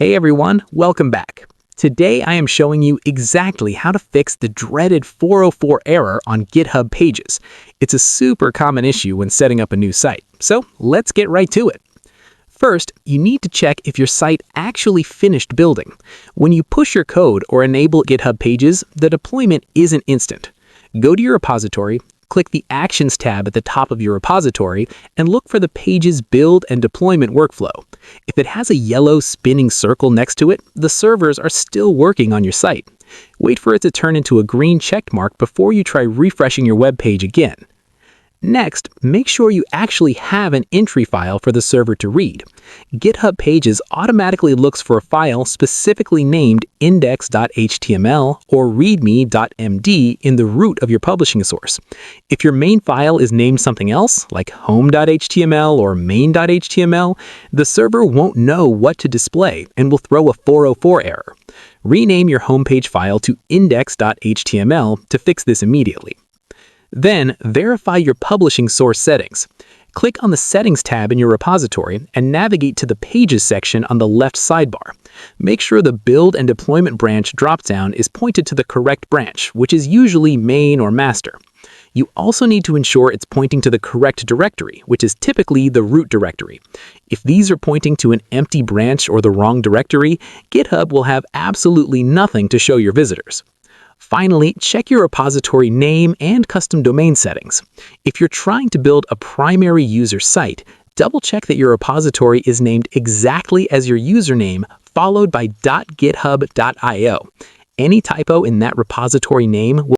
Hey everyone, welcome back. Today I am showing you exactly how to fix the dreaded 404 error on GitHub Pages. It's a super common issue when setting up a new site, so let's get right to it. First, you need to check if your site actually finished building. When you push your code or enable GitHub Pages, the deployment isn't instant. Go to your repository, click the Actions tab at the top of your repository, and look for the Pages build and deployment workflow. If it has a yellow spinning circle next to it, the servers are still working on your site. Wait for it to turn into a green check mark before you try refreshing your web page again. Next, make sure you actually have an entry file for the server to read. GitHub Pages automatically looks for a file specifically named index.html or readme.md in the root of your publishing source. If your main file is named something else, like home.html or main.html, the server won't know what to display and will throw a 404 error. Rename your homepage file to index.html to fix this immediately. Then, verify your publishing source settings. Click on the Settings tab in your repository and navigate to the Pages section on the left sidebar. Make sure the Build and Deployment branch dropdown is pointed to the correct branch, which is usually Main or Master. You also need to ensure it's pointing to the correct directory, which is typically the root directory. If these are pointing to an empty branch or the wrong directory, GitHub will have absolutely nothing to show your visitors. Finally, check your repository name and custom domain settings. If you're trying to build a primary user site, double-check that your repository is named exactly as your username, followed by .github.io. Any typo in that repository name will